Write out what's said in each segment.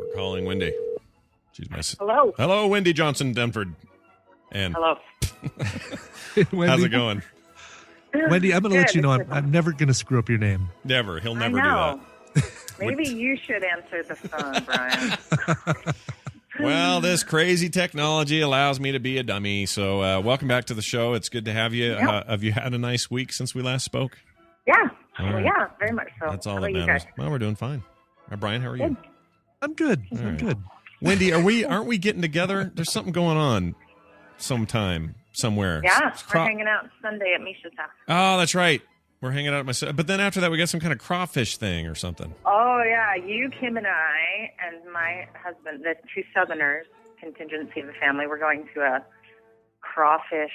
We're calling Wendy. She's my Hello. Hello, Wendy Johnson Dunford. And Hello. how's it going? Wendy, I'm going to let you know I'm never going to screw up your name. Never. He'll never do I know. that. Maybe you should answer the phone, Brian. Well, this crazy technology allows me to be a dummy. So welcome back to the show. It's good to have you. Yeah. Have you had a nice week since we last spoke? Yeah. All right. Yeah, very much so. That's all How that about you matters. guys? Well, we're doing fine. Brian, how are you? Good. I'm good. All I'm right. good. Wendy, aren't we getting together? There's something going on sometime, somewhere. Yeah, we're hanging out Sunday at Misha's house. Oh, that's right. We're hanging out at but then after that we got some kind of crawfish thing or something. Oh, yeah. You, Kim, and I, and my husband, the two Southerners, contingency of the family, we're going to a crawfish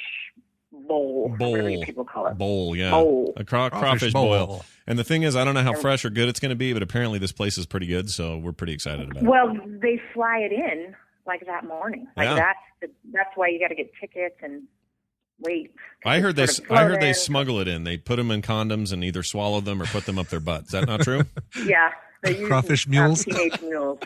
bowl. Whatever you people call it. Bowl, yeah. Bowl. A crawfish boil. And the thing is, I don't know how fresh or good it's going to be, but apparently this place is pretty good, so we're pretty excited about it. Well, they fly it in like that morning. Like Yeah. that's why you got to get tickets and wait. I heard they smuggle it in. They put them in condoms and either swallow them or put them up their butt. Is that not true? Yeah. They use Crawfish mules? Teenage mules.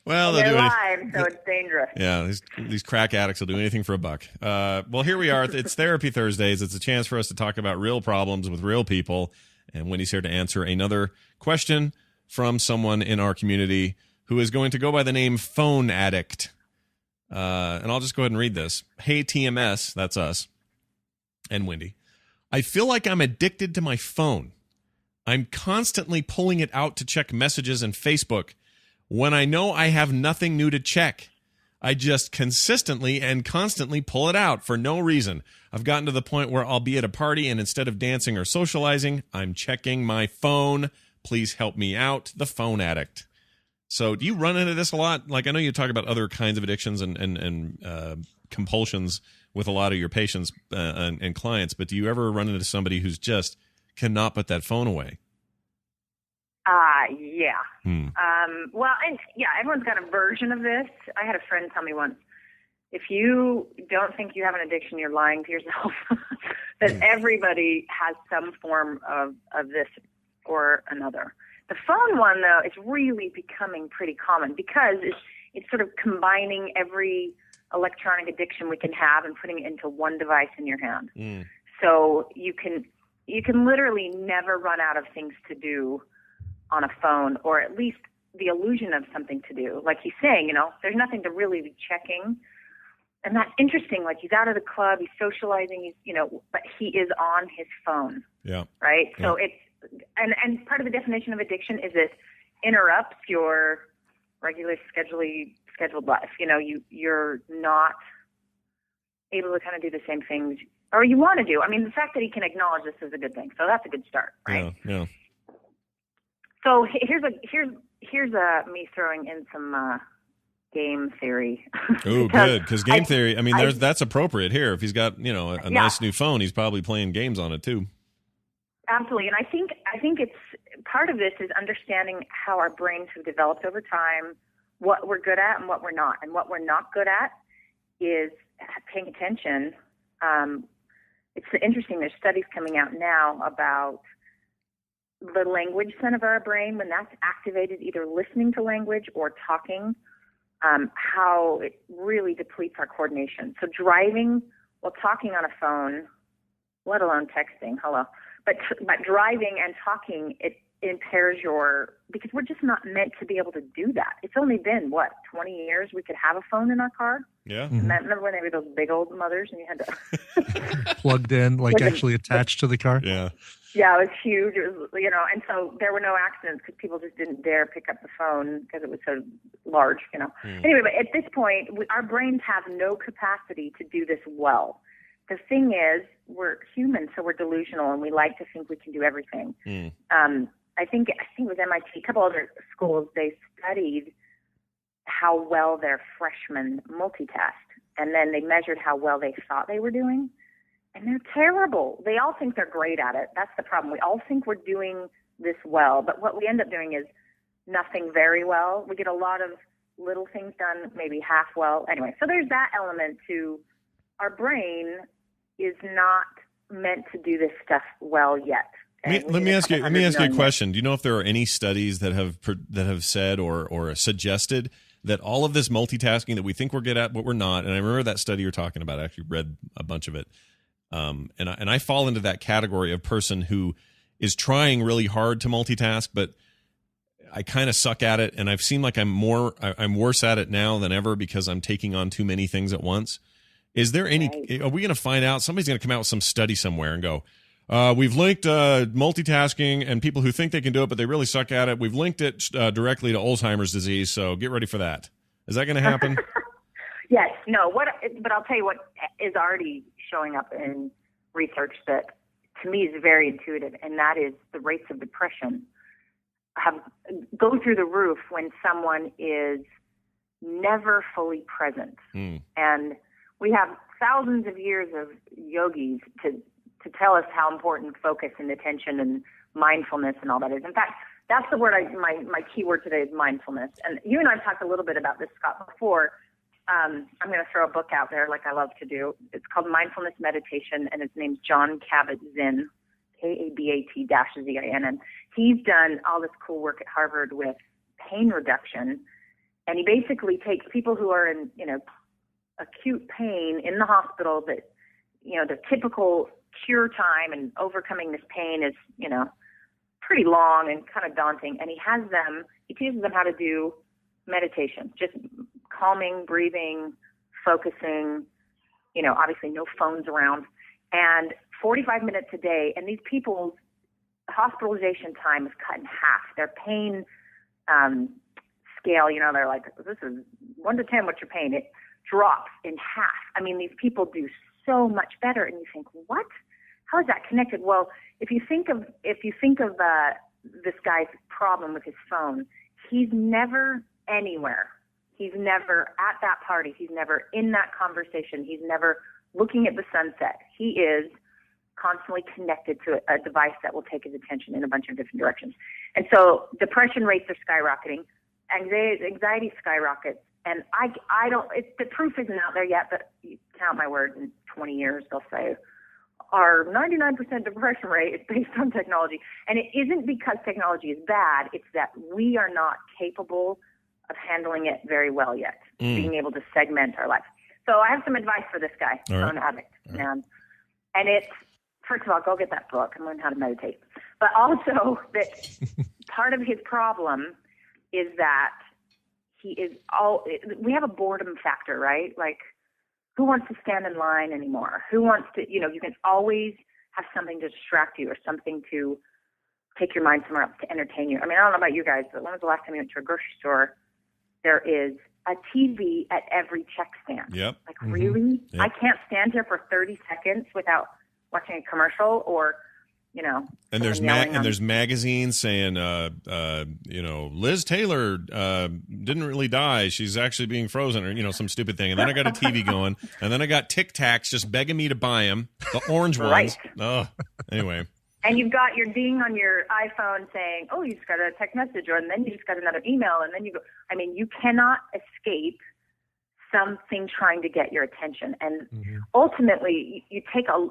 Well, They're they'll do live, so it's dangerous. Yeah, these crack addicts will do anything for a buck. Well, here we are. It's Therapy Thursdays. It's a chance for us to talk about real problems with real people. And Wendy's here to answer another question from someone in our community who is going to go by the name Phone Addict. And I'll just go ahead and read this. Hey, TMS, that's us, and Wendy. I feel like I'm addicted to my phone. I'm constantly pulling it out to check messages and Facebook when I know I have nothing new to check. I just consistently and constantly pull it out for no reason. I've gotten to the point where I'll be at a party and instead of dancing or socializing, I'm checking my phone. Please help me out, the Phone Addict. So do you run into this a lot? Like, I know you talk about other kinds of addictions and compulsions with a lot of your patients and clients, but do you ever run into somebody who's just cannot put that phone away? Yeah. Well, and yeah, everyone's got a version of this. I had a friend tell me once, if you don't think you have an addiction, you're lying to yourself. That everybody has some form of this or another. The phone one, though, is really becoming pretty common because it's sort of combining every electronic addiction we can have and putting it into one device in your hand. So you can literally never run out of things to do on a phone, or at least the illusion of something to do. Like he's saying, there's nothing to really be checking. And that's interesting. Like, he's out of the club, he's socializing, but he is on his phone. Yeah. Right? Yeah. So it's, and part of the definition of addiction is it interrupts your regular scheduled life. You're not able to kind of do the same things, or you want to do. I mean, the fact that he can acknowledge this is a good thing. So that's a good start, right? Yeah. So here's me throwing in some game theory. Oh, good, because game theory. I mean, that's appropriate here. If he's got a nice new phone, he's probably playing games on it too. Absolutely, and I think it's part of this is understanding how our brains have developed over time, what we're good at and what we're not. And what we're not good at is paying attention. It's interesting. There's studies coming out now about the language center of our brain, when that's activated, either listening to language or talking, how it really depletes our coordination. So driving while talking on a phone, let alone texting, but driving and talking, it impairs because we're just not meant to be able to do that. It's only been, 20 years we could have a phone in our car? Yeah. Mm-hmm. Remember when they were those big old mothers and you had to... Plugged in, actually attached to the car? Yeah. Yeah, it was huge. It was, and so there were no accidents because people just didn't dare pick up the phone because it was so large, Anyway, but at this point, our brains have no capacity to do this well. The thing is, we're human, so we're delusional, and we like to think we can do everything. I think it was MIT, a couple other schools, they studied how well their freshmen multitask, and then they measured how well they thought they were doing. And they're terrible. They all think they're great at it. That's the problem. We all think we're doing this well, but what we end up doing is nothing very well. We get a lot of little things done, maybe half well. Anyway, so there's that element to our brain is not meant to do this stuff well yet. Okay? Let me ask you a question. Do you know if there are any studies that have said or suggested that all of this multitasking that we think we're good at, but we're not? And I remember that study you're talking about. I actually read a bunch of it. And I fall into that category of person who is trying really hard to multitask, but I kind of suck at it. And I've seen like I'm worse at it now than ever because I'm taking on too many things at once. Is there any, are we going to find out? Somebody's going to come out with some study somewhere and go, we've linked multitasking and people who think they can do it, but they really suck at it. We've linked it directly to Alzheimer's disease. So get ready for that. Is that going to happen? Yes. No. But I'll tell you what is already showing up in research that to me is very intuitive, and that is the rates of depression go through the roof when someone is never fully present. And we have thousands of years of yogis to tell us how important focus and attention and mindfulness and all that is. In fact, that's the word my key word today is mindfulness. And you and I have talked a little bit about this, Scott, before. I'm going to throw a book out there like I love to do. It's called Mindfulness Meditation, and his name's John Kabat-Zinn, Kabat-Zinn. He's done all this cool work at Harvard with pain reduction, and he basically takes people who are in, acute pain in the hospital that, the typical cure time and overcoming this pain is, pretty long and kind of daunting. And he teaches them how to do meditation, just calming, breathing, focusing, obviously no phones around, and 45 minutes a day. And these people's hospitalization time is cut in half. Their pain scale, they're like, this is 1 to 10, what's your pain? It drops in half. I mean, these people do so much better, and you think, what? How is that connected? Well, if you think of this guy's problem with his phone, he's never anywhere. He's never at that party. He's never in that conversation. He's never looking at the sunset. He is constantly connected to a device that will take his attention in a bunch of different directions. And so depression rates are skyrocketing. Anxiety skyrockets. And I don't, the proof isn't out there yet, but you count my words, in 20 years, they'll say our 99% depression rate is based on technology. And it isn't because technology is bad. It's that we are not capable of handling it very well yet, being able to segment our life. So I have some advice for this guy, phone addict. And it's, first of all, go get that book and learn how to meditate. But also that part of his problem is that we have a boredom factor, right? Like, who wants to stand in line anymore? Who wants to, you can always have something to distract you or something to take your mind somewhere else to entertain you. I mean, I don't know about you guys, but when was the last time you went to a grocery store? There is a TV at every check stand. Yep. Like, really? Yep. I can't stand here for 30 seconds without watching a commercial or, And there's magazines saying, Liz Taylor didn't really die. She's actually being frozen, or some stupid thing. And then I got a TV going, and then I got Tic Tacs just begging me to buy them, the orange ones. Oh, anyway. And you've got your ding on your iPhone saying, "Oh, you just got a text message," and then you just got another email, and then you go. I mean, you cannot escape something trying to get your attention, and ultimately, you take a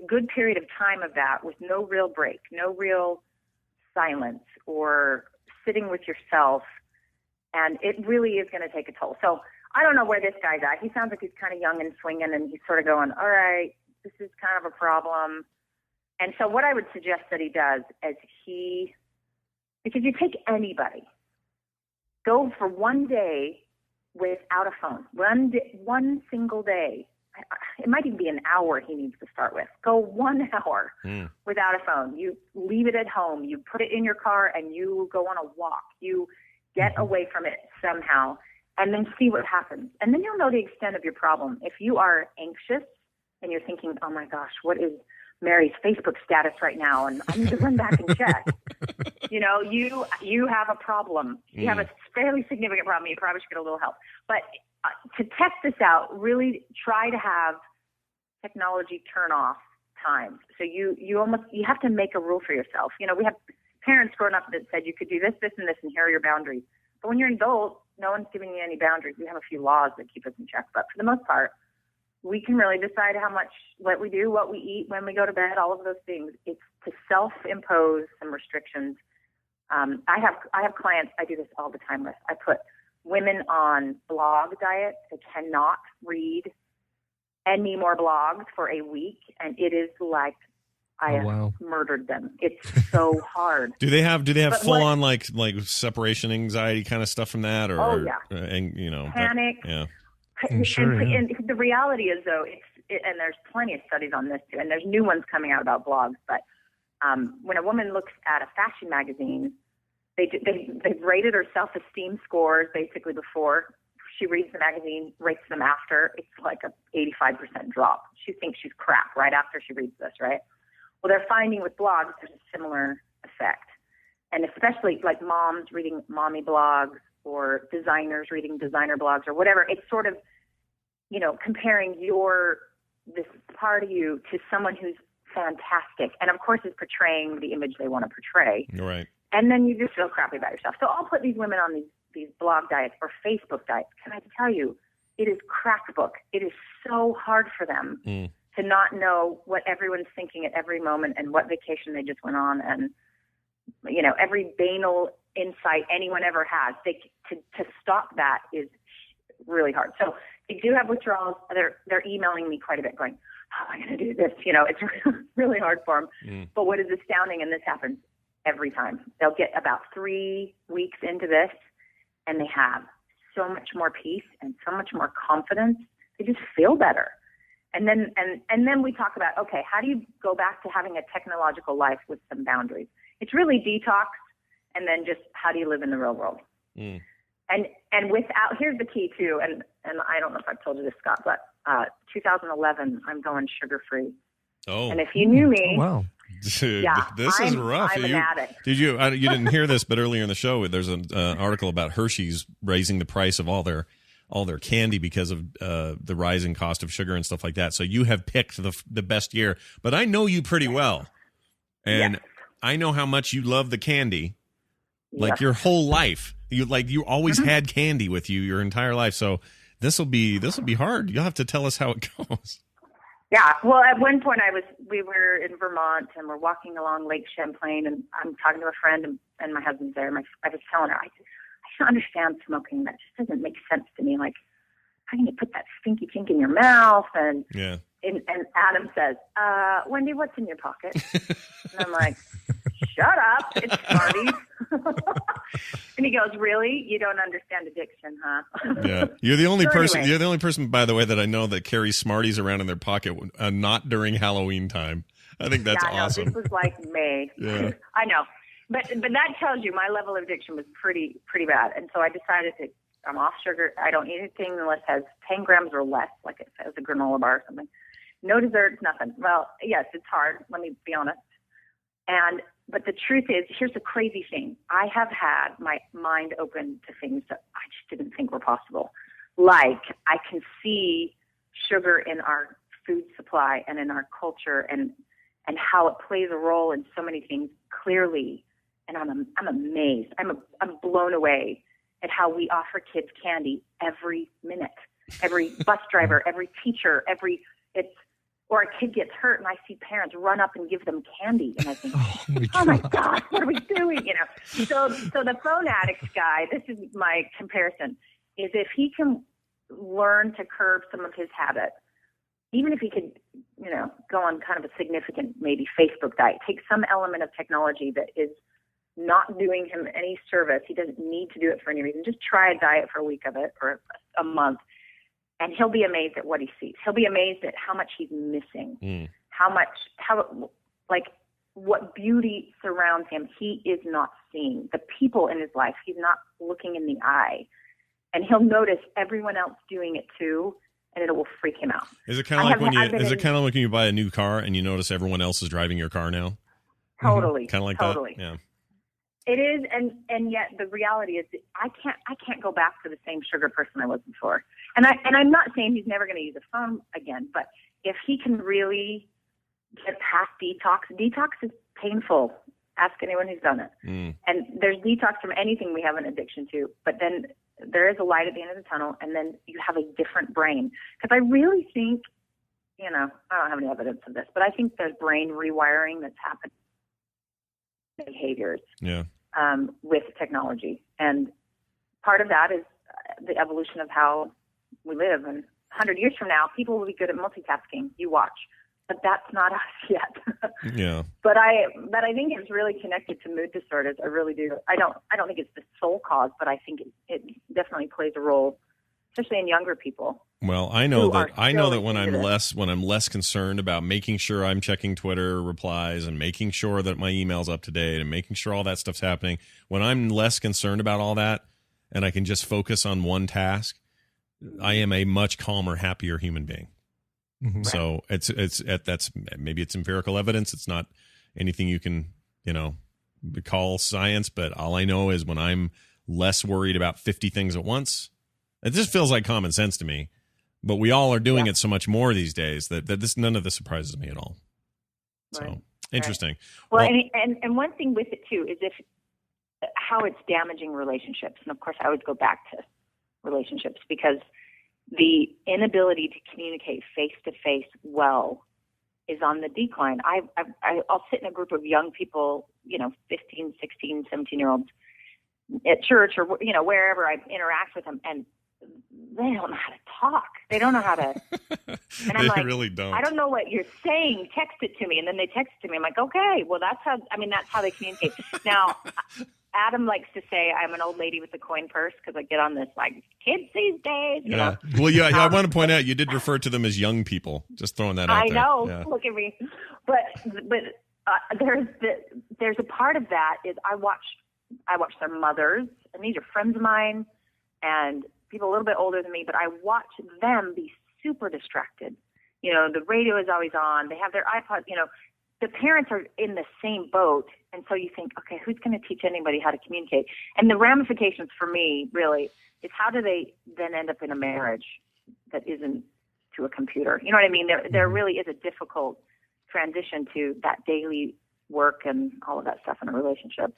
good period of time of that with no real break, no real silence or sitting with yourself, and it really is going to take a toll. So I don't know where this guy's at. He sounds like he's kind of young and swinging, and he's sort of going, all right, this is kind of a problem. And so what I would suggest that he does is because you take anybody, go for one day without a phone, one single day. It might even be an hour he needs to start with. Go 1 hour without a phone. You leave it at home. You put it in your car and you go on a walk. You get away from it somehow and then see what happens. And then you'll know the extent of your problem. If you are anxious and you're thinking, oh my gosh, what is Mary's Facebook status right now? And I need to run back and check. You have a problem. You have a fairly significant problem. You probably should get a little help. But to test this out, really try to have technology turn off times. So you have to make a rule for yourself. We have parents growing up that said you could do this, this, and this, and here are your boundaries. But when you're an adult, no one's giving you any boundaries. We have a few laws that keep us in check. But for the most part, we can really decide what we do, what we eat, when we go to bed, all of those things. It's to self-impose some restrictions. I have clients I do this all the time with. I put women on blog diets. They cannot read any more blogs for a week, and it is like I have murdered them. It's so hard. Do they have full on like separation anxiety kind of stuff from that, or and panic? And the reality is, though, and there's plenty of studies on this too, and there's new ones coming out about blogs. But when a woman looks at a fashion magazine, they've rated her self-esteem scores basically before she reads the magazine, rates them after. It's like a 85% drop. She thinks she's crap right after she reads this, right? Well, they're finding with blogs there's a similar effect, and especially like moms reading mommy blogs or designers reading designer blogs or whatever. It's sort of, comparing this part of you to someone who's fantastic, and of course is portraying the image they want to portray. Right. And then you just feel crappy about yourself. So I'll put these women on these blog diets or Facebook diets. Can I tell you, it is crack book. It is so hard for them to not know what everyone's thinking at every moment and what vacation they just went on, and every banal insight anyone ever has. To stop that is really hard. So they do have withdrawals. They're emailing me quite a bit, going, "How am I going to do this?" It's really hard for them. But what is astounding, and this happens every time, they'll get about 3 weeks into this, and they have so much more peace and so much more confidence. They just feel better. And then we talk about, okay, how do you go back to having a technological life with some boundaries? It's really detox, and then just how do you live in the real world? And without, here's the key too, and I don't know if I've told you this, Scott, but 2011, I'm going sugar-free. Oh. And if you knew me, wow. Dude, this is rough. I'm an addict. Did you? You didn't hear this, but earlier in the show, there's an article about Hershey's raising the price of all their candy because of the rising cost of sugar and stuff like that. So you have picked the best year. But I know you pretty well, and I know how much you love the candy, like your whole life. You always had candy with you your entire life. So this will be hard. You'll have to tell us how it goes. Yeah, well, at one point we were in Vermont, and we're walking along Lake Champlain, and I'm talking to a friend, and my husband's there. I was telling her, I don't understand smoking. That just doesn't make sense to me. Like, how can you put that stinky chink in your mouth? And Adam says, Wendy, what's in your pocket? And I'm like, shut up, it's Smarties. And he goes, really? You don't understand addiction, huh? Yeah, you're the only person. Anyway. You're the only person, by the way, that I know that carries Smarties around in their pocket, not during Halloween time. I think that's awesome. No, this was like May. Yeah, I know, but that tells you my level of addiction was pretty bad, and so I decided I'm off sugar. I don't eat anything unless it has 10 grams or less, like it says a granola bar or something. No desserts, nothing. Well, yes, it's hard. Let me be honest. But the truth is, here's the crazy thing. I have had my mind open to things that I just didn't think were possible. Like, I can see sugar in our food supply and in our culture and how it plays a role in so many things clearly. And I'm amazed. I'm blown away at how we offer kids candy every minute. Every bus driver, every teacher, or a kid gets hurt, and I see parents run up and give them candy, and I think, oh my God, what are we doing? So the phone addicts guy, this is my comparison, is if he can learn to curb some of his habits, even if he could, go on kind of a significant, maybe Facebook diet, take some element of technology that is not doing him any service. He doesn't need to do it for any reason. Just try a diet for a week of it or a month. And he'll be amazed at what he sees. He'll be amazed at how much he's missing, what beauty surrounds him he is not seeing. The people in his life, he's not looking in the eye. And he'll notice everyone else doing it too, and it will freak him out. Is it kind of like when you buy a new car and you notice everyone else is driving your car now? Totally. Kind of like totally. that? Yeah. It is, and yet the reality is that I can't go back to the same sugar person I was before. And I'm not saying he's never going to use a phone again, but if he can really get past detox is painful Ask anyone who's done it. And there's detox from anything we have an addiction to, but then there is a light at the end of the tunnel, and then you have a different brain. Because I really think, I don't have any evidence of this, but I think there's brain rewiring that's happened in behaviors with technology. And part of that is the evolution of how we live. And 100 years from now, people will be good at multitasking. You watch. But that's not us yet. Yeah. But I think it's really connected to mood disorders. I really do. I don't think it's the sole cause, but I think it definitely plays a role, especially in younger people. Well, I know that when I'm less concerned about making sure I'm checking Twitter replies and making sure that my email's up to date and making sure all that stuff's happening, when I'm less concerned about all that and I can just focus on one task, I am a much calmer, happier human being. Mm-hmm. So that's maybe it's empirical evidence. It's not anything you can, call science, but all I know is when I'm less worried about 50 things at once, it just feels like common sense to me, but we all are doing it so much more these days that none of this surprises me at all. So interesting. Well, and one thing with it too is how it's damaging relationships. And of course I would go back to relationships because the inability to communicate face-to-face well is on the decline. I'll sit in a group of young people, 15, 16, 17-year-olds at church or, wherever I interact with them, and they don't know how to talk. They don't know how to. And I'm they really don't. I don't know what you're saying. Text it to me. And then they text it to me. I'm like, okay, well, that's how they communicate. Now, Adam likes to say I'm an old lady with a coin purse because I get on this kids these days. You know? Well, yeah, I want to point out you did refer to them as young people. Just throwing that out there. I know. Yeah. Look at me. But there's a part of that is I watch their mothers, and these are friends of mine and people a little bit older than me, but I watch them be super distracted. The radio is always on. They have their iPod, the parents are in the same boat. And so you think, okay, who's going to teach anybody how to communicate? And the ramifications for me really is how do they then end up in a marriage that isn't to a computer? You know what I mean? There really is a difficult transition to that daily work and all of that stuff in a relationship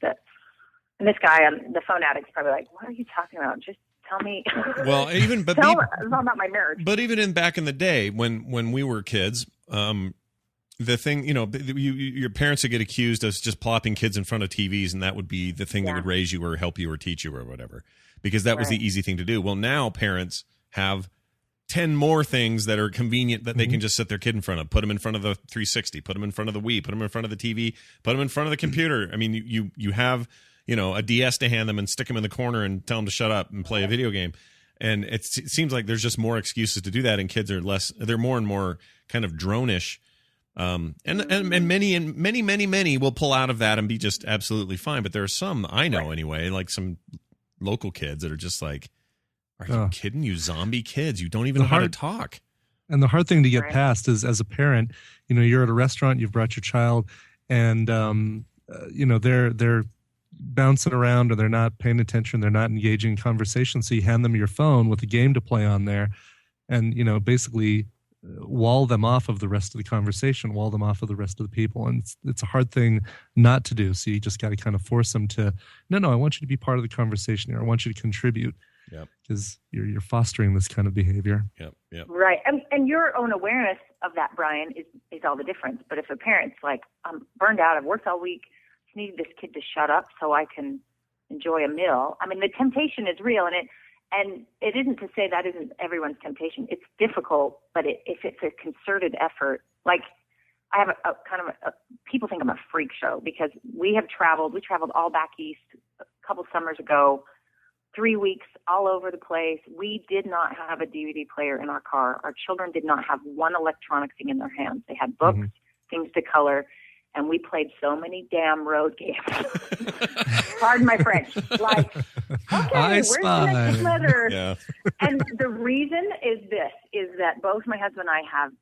and this guy on the phone addict's probably like, what are you talking about? Just tell me. Well, tell me about my marriage. But even back in the day when we were kids, the thing, your parents would get accused of just plopping kids in front of TVs, and that would be the thing that would raise you or help you or teach you or whatever, because that was the easy thing to do. Well, now parents have 10 more things that are convenient that they can just set their kid in front of. Put them in front of the 360, put them in front of the Wii, put them in front of the TV, put them in front of the computer. I mean, you have, a DS to hand them and stick them in the corner and tell them to shut up and play a video game. And it seems like there's just more excuses to do that, and kids are they're more and more kind of drone-ish. And many will pull out of that and be just absolutely fine. But there are some I know anyway, like some local kids that are just like, are you kidding? You zombie kids. You don't even know how to talk. And the hard thing to get past is, as a parent, you're at a restaurant, you've brought your child, and, they're bouncing around, or they're not paying attention. They're not engaging in conversation. So you hand them your phone with a game to play on there and, basically wall them off of the rest of the conversation, wall them off of the rest of the people. And it's a hard thing not to do. So you just got to kind of force them to, no, I want you to be part of the conversation here. I want you to contribute. Yep. Because you're fostering this kind of behavior. Yep. Right. And your own awareness of that, Brian, is all the difference. But if a parent's like, I'm burned out, I've worked all week, I need this kid to shut up so I can enjoy a meal. I mean, the temptation is real, and it isn't to say that isn't everyone's temptation. It's difficult, but if it's a concerted effort, like I have a kind of people think I'm a freak show because we traveled all back east a couple summers ago, 3 weeks all over the place. We did not have a DVD player in our car. Our children did not have one electronic thing in their hands. They had books, things to color, and we played so many damn road games. Pardon my French. Like, okay, where's the next letter? Yeah. And the reason is that both my husband and I have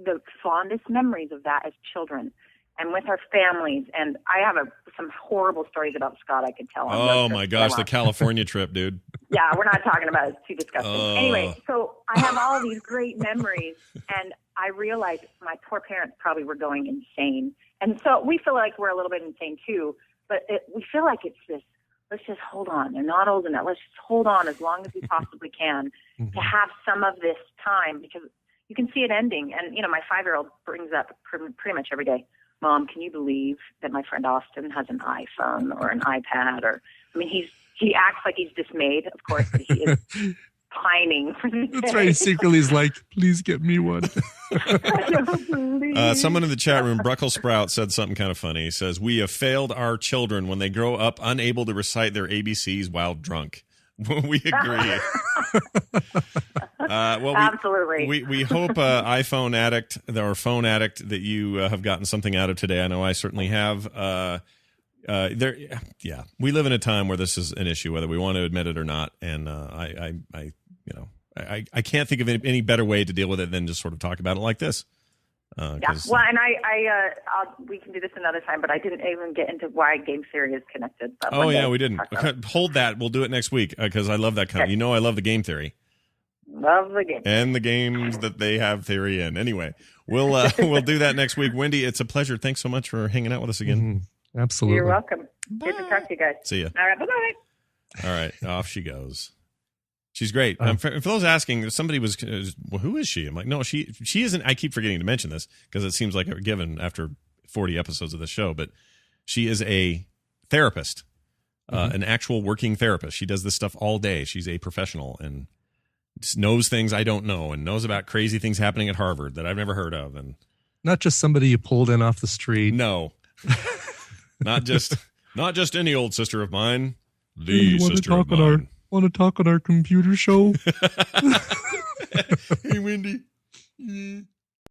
the fondest memories of that as children and with our families. And I have some horrible stories about Scott I could tell. Oh, my gosh, the California trip, dude. Yeah, we're not talking about it. It's too disgusting. Anyway, so I have all these great memories, and I realized my poor parents probably were going insane. And so we feel like we're a little bit insane, too. but we feel like it's this, let's just hold on. They're not old enough. Let's just hold on as long as we possibly can to have some of this time, because you can see it ending. And, you know, my 5-year-old brings up pretty much every day, Mom, can you believe that my friend Austin has an iPhone or an iPad? Or, I mean, he acts like he's dismayed, of course, but he is pining for the That's day. right. Secretly, he's like, please get me one. I don't believe. Someone in the chat room, Bruckle Sprout, said something kind of funny. He says, we have failed our children when they grow up unable to recite their ABCs while drunk. We agree. Well, absolutely. We hope, iPhone addict or phone addict, that you have gotten something out of today. I know I certainly have. We live in a time where this is an issue, whether we want to admit it or not. And I can't think of any better way to deal with it than just sort of talk about it like this. Yeah. Well, and we can do this another time, but I didn't even get into why game theory is connected. Oh yeah, we didn't. Hold that. We'll do it next week, because I love that kind of. You know, I love the game theory. Love the game. And the games that they have theory in. Anyway, we'll do that next week. Wendy, it's a pleasure. Thanks so much for hanging out with us again. Absolutely. You're welcome. Bye. Good to talk to you guys. See ya. All right. Bye-bye. All right. Off she goes. She's great. For those asking, somebody was, well, who is she? I'm like, no, she isn't. I keep forgetting to mention this because it seems like a given after 40 episodes of the show, but she is a therapist, an actual working therapist. She does this stuff all day. She's a professional and knows things I don't know, and knows about crazy things happening at Harvard that I've never heard of. And not just somebody you pulled in off the street. No, not just any old sister of mine. The sister of mine. Want to talk on our computer show? Hey, Wendy.